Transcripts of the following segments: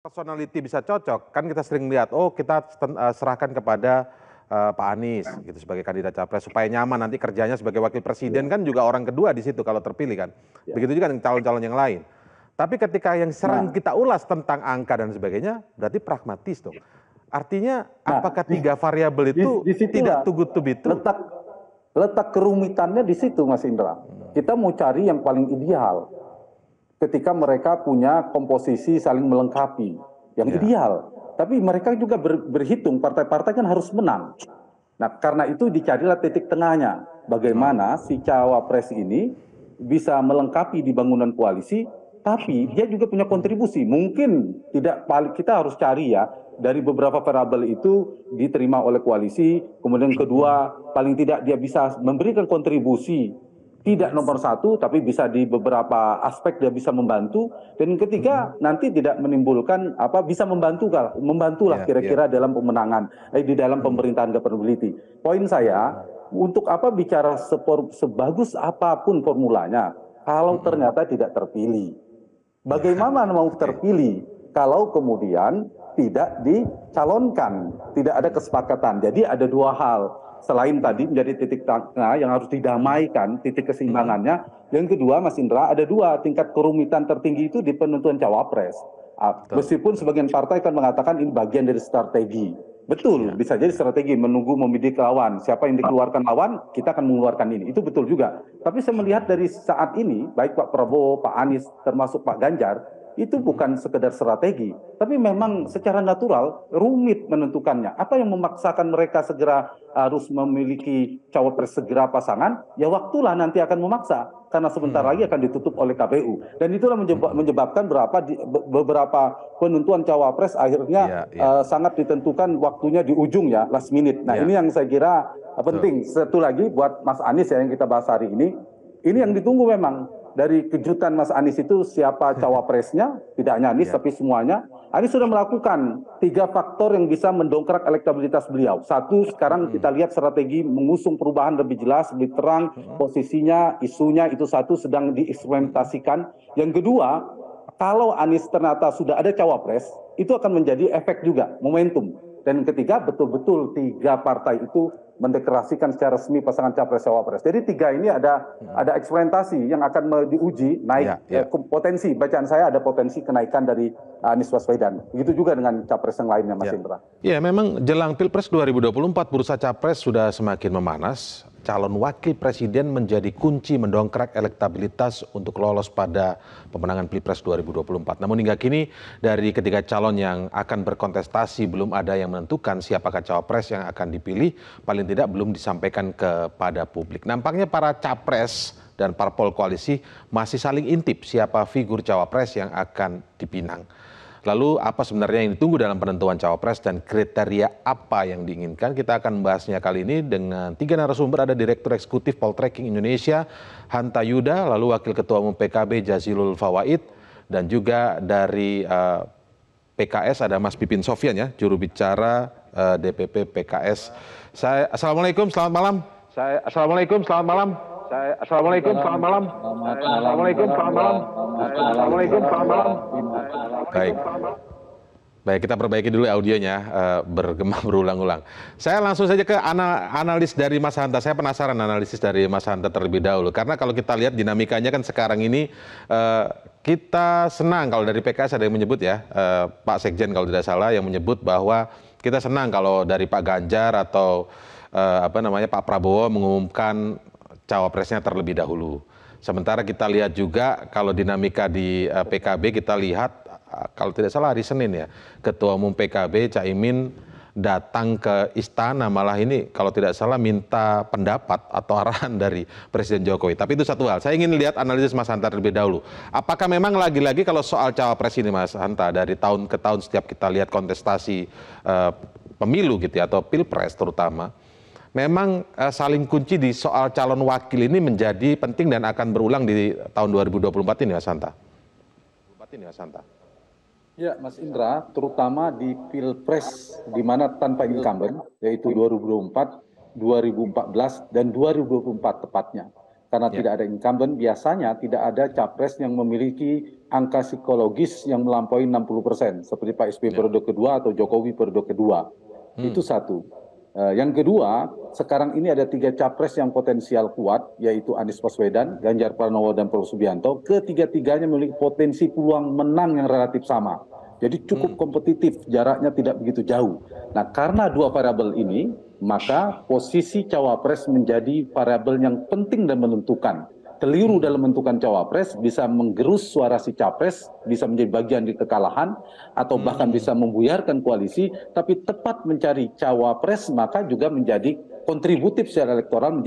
Personality bisa cocok, kan kita sering lihat, oh kita serahkan kepada Pak Anies gitu sebagai kandidat capres supaya nyaman nanti kerjanya sebagai wakil presiden Ya, kan juga orang kedua di situ kalau terpilih kan. ya. Begitu juga dengan calon-calon yang lain. Tapi ketika yang sering Nah, kita ulas tentang angka dan sebagainya, berarti pragmatis dong. Artinya apakah di, tiga variabel itu tidak disitulah too good to be true? letak letak kerumitannya di situ, Mas Indra. Kita mau cari yang paling ideal. Ketika mereka punya komposisi saling melengkapi, yang Ya, ideal. Tapi mereka juga berhitung, partai-partai kan harus menang. Nah, karena itu dicarilah titik tengahnya. Bagaimana si cawapres ini bisa melengkapi di bangunan koalisi, tapi dia juga punya kontribusi. Mungkin tidak paling kita harus cari ya dari beberapa variabel itu diterima oleh koalisi. Kemudian kedua, paling tidak dia bisa memberikan kontribusi tidak nomor satu, tapi bisa di beberapa aspek dia bisa membantu. Dan ketiga, nanti tidak menimbulkan bisa membantulah ya, ya. kira-kira dalam pemenangan, di dalam pemerintahan governability. Poin saya, untuk apa bicara sebagus apapun formulanya, kalau ternyata tidak terpilih. Ya, Bagaimana mau oke. terpilih kalau kemudian tidak dicalonkan, tidak ada kesepakatan. Jadi ada dua hal. Selain tadi menjadi titik tengah yang harus didamaikan, titik keseimbangannya. Yang kedua, Mas Indra, ada dua tingkat kerumitan tertinggi itu di penentuan cawapres. Betul, Meskipun betul. sebagian partai kan mengatakan ini bagian dari strategi. Betul, Ya, bisa jadi strategi menunggu membidik lawan. Siapa yang dikeluarkan lawan, kita akan mengeluarkan ini. Itu betul juga. Tapi saya melihat dari saat ini, baik Pak Prabowo, Pak Anies, termasuk Pak Ganjar, itu bukan sekedar strategi, tapi memang secara natural rumit menentukannya. Apa yang memaksakan mereka segera harus memiliki cawapres segera pasangan? Ya waktulah nanti akan memaksa, karena sebentar lagi akan ditutup oleh KPU. Dan itulah menyebabkan beberapa penentuan cawapres akhirnya iya, iya. sangat ditentukan waktunya di ujung ya, last minute. Nah Iya, ini yang saya kira betul. penting. Satu lagi buat Mas Anies ya yang kita bahas hari ini yang ditunggu memang dari kejutan Mas Anies itu siapa cawapresnya, tidak hanya Anies Iya. tapi semuanya. Anies sudah melakukan 3 faktor yang bisa mendongkrak elektabilitas beliau. Satu, sekarang kita lihat strategi mengusung perubahan lebih jelas, lebih terang, posisinya, isunya itu satu sedang dieksperimentasikan. Yang kedua, kalau Anies ternyata sudah ada cawapres, itu akan menjadi efek juga, momentum. Dan ketiga, betul-betul 3 partai itu mendeklarasikan secara resmi pasangan capres cawapres. Jadi 3 ini ada eksperimentasi yang akan diuji Iya, naik iya. potensi. Bacaan saya ada potensi kenaikan dari Anies Baswedan. Begitu juga dengan capres yang lainnya, Mas Ya. Indra. Ya, memang jelang Pilpres 2024 bursa capres sudah semakin memanas. Calon wakil presiden menjadi kunci mendongkrak elektabilitas untuk lolos pada pemenangan Pilpres 2024. Namun hingga kini dari ketiga calon yang akan berkontestasi belum ada yang menentukan siapakah cawapres yang akan dipilih, paling tidak belum disampaikan kepada publik. Nampaknya para capres dan parpol koalisi masih saling intip siapa figur cawapres yang akan dipinang. Lalu apa sebenarnya yang ditunggu dalam penentuan cawapres dan kriteria apa yang diinginkan? Kita akan membahasnya kali ini dengan 3 narasumber. Ada Direktur Eksekutif Poltreking Indonesia, Hanta Yuda, lalu Wakil Ketua Umum PKB Jazilul Fawait, dan juga dari PKS ada Mas Pipin Sofyan ya, juru bicara DPP PKS. Assalamualaikum, selamat malam. Assalamualaikum, selamat malam. Assalamualaikum, selamat malam. Assalamualaikum, selamat malam. Assalamualaikum, selamat malam. Baik. Baik, kita perbaiki dulu audionya, bergema berulang-ulang. Saya langsung saja ke analis dari Mas Hanta. Saya penasaran analisis dari Mas Hanta terlebih dahulu. Karena kalau kita lihat dinamikanya kan sekarang ini, kita senang kalau dari PKS ada yang menyebut ya, Pak Sekjen kalau tidak salah, yang menyebut bahwa kita senang kalau dari Pak Ganjar atau Pak Prabowo mengumumkan cawapresnya terlebih dahulu. Sementara kita lihat juga kalau dinamika di PKB kita lihat kalau tidak salah hari Senin ya, Ketua Umum PKB Caimin datang ke istana malah ini kalau tidak salah minta pendapat atau arahan dari Presiden Jokowi. Tapi itu satu hal. Saya ingin lihat analisis Mas Hanta terlebih dahulu. Apakah memang lagi-lagi kalau soal cawapres ini Mas Hanta dari tahun ke tahun setiap kita lihat kontestasi pemilu gitu ya, atau pilpres terutama, memang saling kunci di soal calon wakil ini menjadi penting dan akan berulang di tahun 2024 ini Mas Hanta. Ya, Mas Indra, terutama di Pilpres di mana tanpa incumbent, yaitu 2024, 2014, dan 2024 tepatnya. Karena Ya. tidak ada incumbent, biasanya tidak ada capres yang memiliki angka psikologis yang melampaui 60%, seperti Pak SBY Ya. periode kedua atau Jokowi periode kedua. Itu satu. Yang kedua, sekarang ini ada 3 capres yang potensial kuat, yaitu Anies Baswedan, Ganjar Pranowo, dan Prabowo Subianto. Ketiga-tiganya memiliki potensi peluang menang yang relatif sama. Jadi cukup kompetitif, jaraknya tidak begitu jauh. Nah, karena dua variabel ini, maka posisi cawapres menjadi variabel yang penting dan menentukan. Keliru dalam menentukan cawapres bisa menggerus suara si capres, bisa menjadi bagian di kekalahan, atau bahkan bisa membuyarkan koalisi, tapi tepat mencari cawapres maka juga menjadi kontributif secara elektoral,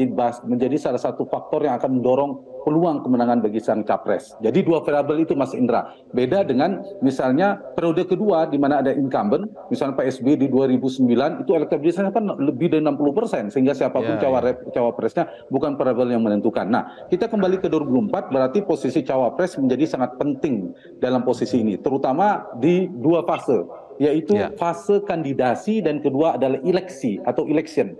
menjadi salah satu faktor yang akan mendorong peluang kemenangan bagi sang capres. Jadi dua variabel itu Mas Indra. Beda dengan misalnya periode kedua di mana ada incumbent, misalnya Pak SBY di 2009 itu elektabilitasnya kan lebih dari 60%, sehingga siapapun cawapresnya bukan variabel yang menentukan. Nah, kita kembali ke 2024 berarti posisi cawapres menjadi sangat penting dalam posisi ini, terutama di dua fase, yaitu fase kandidasi dan kedua adalah eleksi atau election.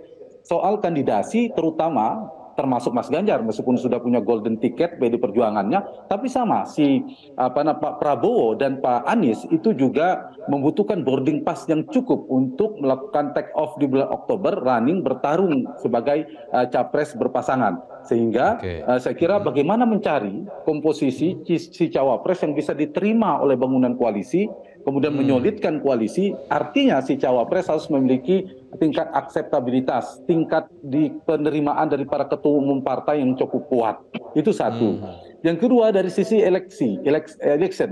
Soal kandidasi terutama termasuk Mas Ganjar meskipun sudah punya golden ticket PD Perjuangannya, tapi sama Pak Prabowo dan Pak Anies itu juga membutuhkan boarding pass yang cukup untuk melakukan take off di bulan Oktober, running bertarung sebagai capres berpasangan. Sehingga saya kira bagaimana mencari komposisi si cawapres yang bisa diterima oleh bangunan koalisi, kemudian menyolidkan koalisi, artinya si cawapres harus memiliki tingkat akseptabilitas, tingkat di penerimaan dari para ketua umum partai yang cukup kuat. Itu satu. Yang kedua dari sisi election,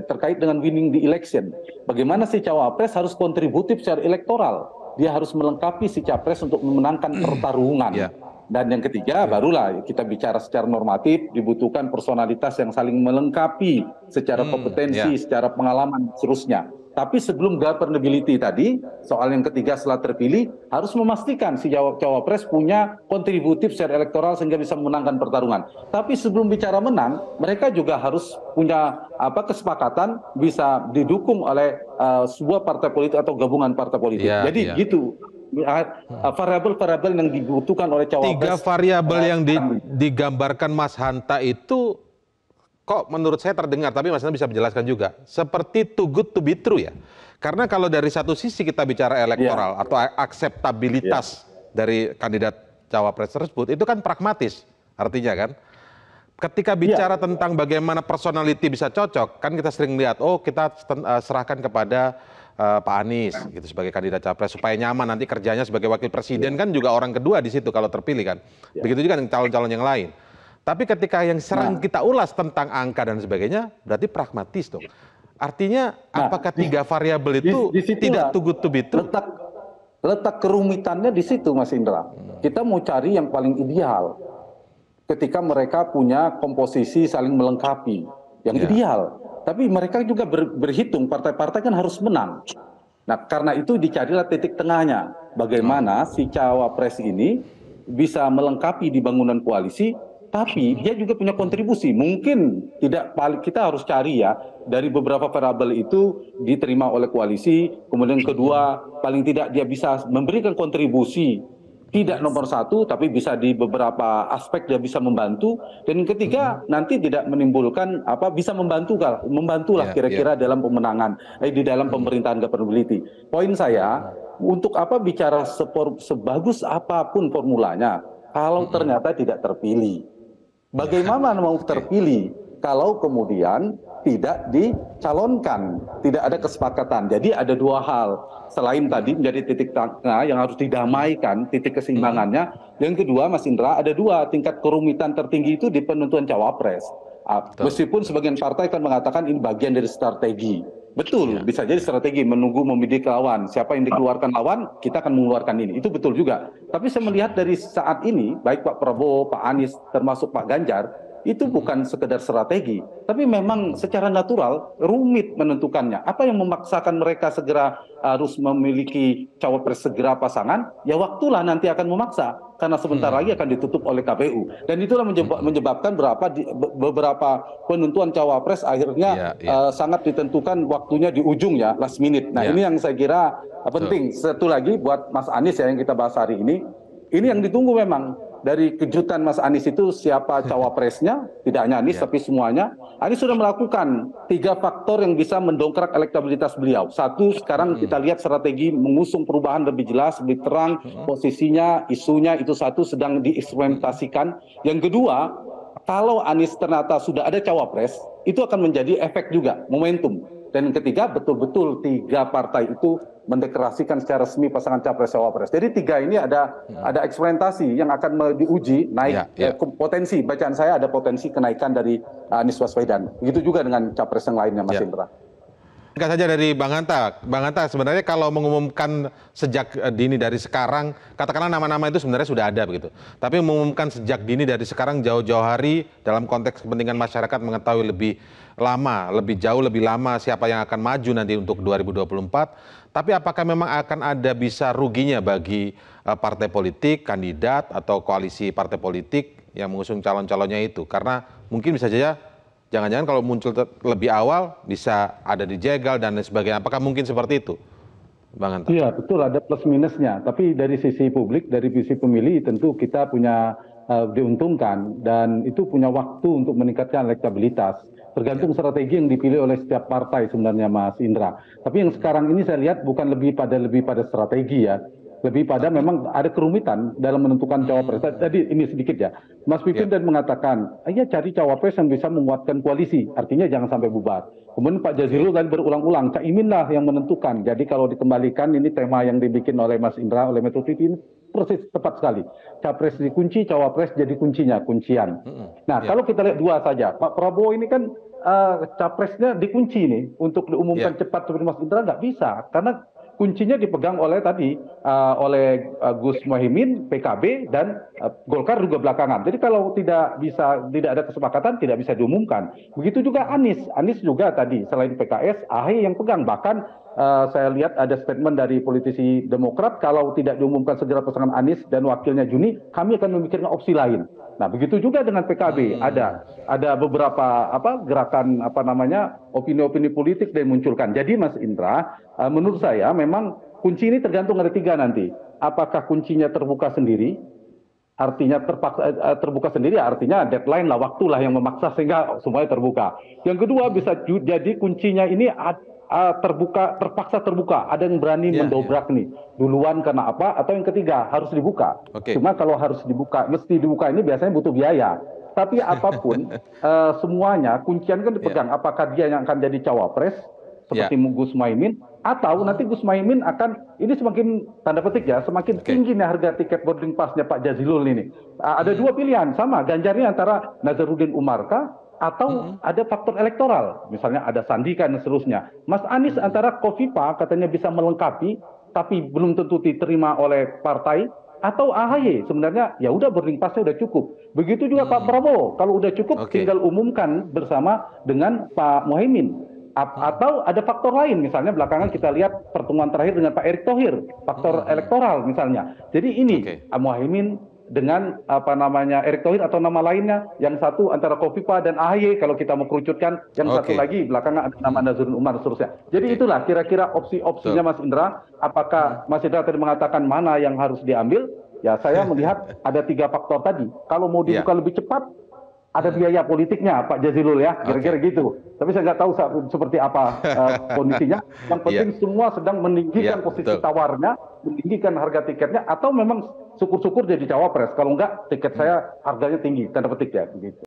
terkait dengan winning di election. Bagaimana si cawapres harus kontributif secara elektoral. Dia harus melengkapi si capres untuk memenangkan pertarungan. Dan yang ketiga, barulah kita bicara secara normatif, dibutuhkan personalitas yang saling melengkapi secara kompetensi, secara pengalaman, seterusnya. Tapi sebelum governability tadi, soal yang ketiga setelah terpilih, harus memastikan si cawapres punya kontributif secara elektoral sehingga bisa memenangkan pertarungan. Tapi sebelum bicara menang, mereka juga harus punya kesepakatan bisa didukung oleh sebuah partai politik atau gabungan partai politik. Jadi gitu. Variabel-variabel yang dibutuhkan oleh cawapres. 3 variabel yang digambarkan Mas Hanta itu kok menurut saya terdengar, tapi Mas Hanta bisa menjelaskan juga, seperti too good to be true ya. Karena kalau dari satu sisi kita bicara elektoral atau akseptabilitas dari kandidat cawapres tersebut, itu kan pragmatis artinya kan. Ketika bicara tentang bagaimana personality bisa cocok, kan kita sering lihat, oh kita serahkan kepada Pak Anies gitu sebagai kandidat capres supaya nyaman nanti kerjanya sebagai wakil presiden, kan juga orang kedua di situ kalau terpilih kan. Begitu juga dengan calon-calon yang lain. Tapi ketika yang sering kita ulas tentang angka dan sebagainya, berarti pragmatis dong. Artinya apakah 3 variabel itu tidak too good to be true? Letak kerumitannya di situ Mas Indra. Kita mau cari yang paling ideal. Ketika mereka punya komposisi saling melengkapi, yang ideal. Tapi mereka juga berhitung, partai-partai kan harus menang. Nah, karena itu dicarilah titik tengahnya. Bagaimana si cawapres ini bisa melengkapi di bangunan koalisi, tapi dia juga punya kontribusi. Mungkin tidak, kita harus cari ya, dari beberapa variabel itu diterima oleh koalisi, kemudian kedua, paling tidak dia bisa memberikan kontribusi. Tidak nomor satu, tapi bisa di beberapa aspek dia bisa membantu. Dan ketiga, nanti tidak menimbulkan bisa membantulah kira-kira dalam pemenangan, di dalam pemerintahan governability. Poin saya, untuk bicara sebagus apapun formulanya, kalau ternyata tidak terpilih. Bagaimana mau terpilih kalau kemudian tidak dicalonkan, tidak ada kesepakatan. Jadi ada 2 hal. Selain tadi menjadi titik tengah yang harus didamaikan, titik keseimbangannya. Yang kedua, Mas Indra, ada 2 tingkat kerumitan tertinggi itu di penentuan cawapres. Meskipun sebagian partai kan mengatakan ini bagian dari strategi. Betul, bisa jadi strategi menunggu membidik lawan. Siapa yang dikeluarkan lawan, kita akan mengeluarkan ini. Itu betul juga. Tapi saya melihat dari saat ini, baik Pak Prabowo, Pak Anies, termasuk Pak Ganjar, itu bukan sekedar strategi, tapi memang secara natural rumit menentukannya. Apa yang memaksakan mereka segera harus memiliki cawapres segera pasangan? Ya waktulah nanti akan memaksa, karena sebentar lagi akan ditutup oleh KPU. Dan itulah menyebabkan beberapa penentuan cawapres akhirnya sangat ditentukan waktunya di ujung ya, last minute. Nah ini yang saya kira penting. Satu lagi buat Mas Anies ya yang kita bahas hari ini yang ditunggu memang. dari kejutan Mas Anies itu siapa cawapresnya, tidak hanya Anies tapi semuanya. Anies sudah melakukan 3 faktor yang bisa mendongkrak elektabilitas beliau. Satu, sekarang kita lihat strategi mengusung perubahan lebih jelas, lebih terang, posisinya, isunya itu satu sedang dieksperimentasikan. Yang kedua, kalau Anies ternyata sudah ada cawapres, itu akan menjadi efek juga, momentum. Dan yang ketiga, betul-betul 3 partai itu mendeklarasikan secara resmi pasangan capres cawapres. Jadi 3 ini ada eksperimentasi yang akan diuji naik potensi, bacaan saya ada potensi kenaikan dari Anies Baswedan. Begitu juga dengan capres yang lainnya, Mas Indra. Singkat saja dari Bang Hanta. Bang Hanta, sebenarnya kalau mengumumkan sejak dini dari sekarang, katakanlah nama-nama itu sebenarnya sudah ada begitu. Tapi mengumumkan sejak dini dari sekarang jauh-jauh hari dalam konteks kepentingan masyarakat mengetahui lebih lama, lebih jauh lebih lama siapa yang akan maju nanti untuk 2024. Tapi apakah memang akan ada bisa ruginya bagi partai politik, kandidat atau koalisi partai politik yang mengusung calon-calonnya itu? Karena mungkin bisa saja jangan-jangan kalau muncul lebih awal bisa ada dijegal dan lain sebagainya. Apakah mungkin seperti itu, Bang Hanta? Iya, betul, ada plus minusnya. Tapi dari sisi publik, dari sisi pemilih tentu kita punya diuntungkan dan itu punya waktu untuk meningkatkan elektabilitas. Tergantung strategi yang dipilih oleh setiap partai sebenarnya, Mas Indra. Tapi yang sekarang ini saya lihat bukan lebih pada strategi ya. Lebih pada memang ada kerumitan dalam menentukan cawapres. Tadi ini sedikit ya. Mas Pipin tadi mengatakan, ya cari cawapres yang bisa menguatkan koalisi. Artinya jangan sampai bubar. Kemudian Pak Jazilul tadi berulang-ulang, Caimin lah yang menentukan. Jadi kalau dikembalikan ini tema yang dibikin oleh Mas Indra, oleh Metro TV ini persis tepat sekali. Capres dikunci, cawapres jadi kuncian. Nah, kalau kita lihat 2 saja. Pak Prabowo ini kan capresnya dikunci nih untuk diumumkan cepat seperti Mas Indra nggak bisa karena kuncinya dipegang oleh Gus Muhaimin, PKB dan Golkar juga belakangan. Jadi kalau tidak ada kesepakatan tidak bisa diumumkan. Begitu juga Anies juga tadi selain PKS, AHY yang pegang. Bahkan saya lihat ada statement dari politisi Demokrat kalau tidak diumumkan segera pasangan Anies dan wakilnya Juni, kami akan memikirkan opsi lain. Nah, begitu juga dengan PKB, ada beberapa gerakan opini-opini politik yang dimunculkan. Jadi Mas Indra, menurut saya memang kunci ini tergantung ada 3 nanti. Apakah kuncinya terbuka sendiri? Artinya terbuka sendiri artinya deadline lah, waktulah yang memaksa sehingga semuanya terbuka. Yang kedua bisa jadi kuncinya ini terpaksa terbuka, ada yang berani mendobrak nih duluan karena apa, atau yang ketiga harus dibuka. Cuma kalau harus dibuka, mesti dibuka ini biasanya butuh biaya. Tapi apapun semuanya kuncian kan dipegang. Apakah dia yang akan jadi cawapres seperti Gus Muhaimin, atau nanti Gus Muhaimin akan ini semakin tanda petik ya, semakin tinggi nih harga tiket boarding passnya Pak Jazilul ini. Ada 2 pilihan, sama ganjarnya antara Nazarudin Umar kah atau ada faktor elektoral, misalnya ada Sandi dan seterusnya. Mas Anies antara Kofifa katanya bisa melengkapi, tapi belum tentu diterima oleh partai, atau AHY sebenarnya ya udah boarding passnya udah cukup. Begitu juga Pak Prabowo, kalau udah cukup tinggal umumkan bersama dengan Pak Muhaimin. Atau ada faktor lain, misalnya belakangan kita lihat pertemuan terakhir dengan Pak Erick Thohir, faktor elektoral misalnya. Jadi ini Muhaimin dengan Erick Thohir atau nama lainnya, yang satu antara Kofifa dan AHY kalau kita mau kerucutkan, yang satu lagi belakangan ada nama Nazarudin Umar seterusnya. Jadi itulah kira-kira opsi-opsinya Mas Indra. Apakah Mas Indra tadi mengatakan mana yang harus diambil? Ya saya melihat ada 3 faktor tadi. Kalau mau dibuka lebih cepat, ada biaya politiknya Pak Jazilul ya, kira-kira gitu. Tapi saya nggak tahu seperti apa kondisinya. Yang penting semua sedang meninggikan posisi tawarnya, meninggikan harga tiketnya, atau memang syukur-syukur jadi cawapres. Kalau enggak, tiket saya harganya tinggi, tanda petik ya. Begitu.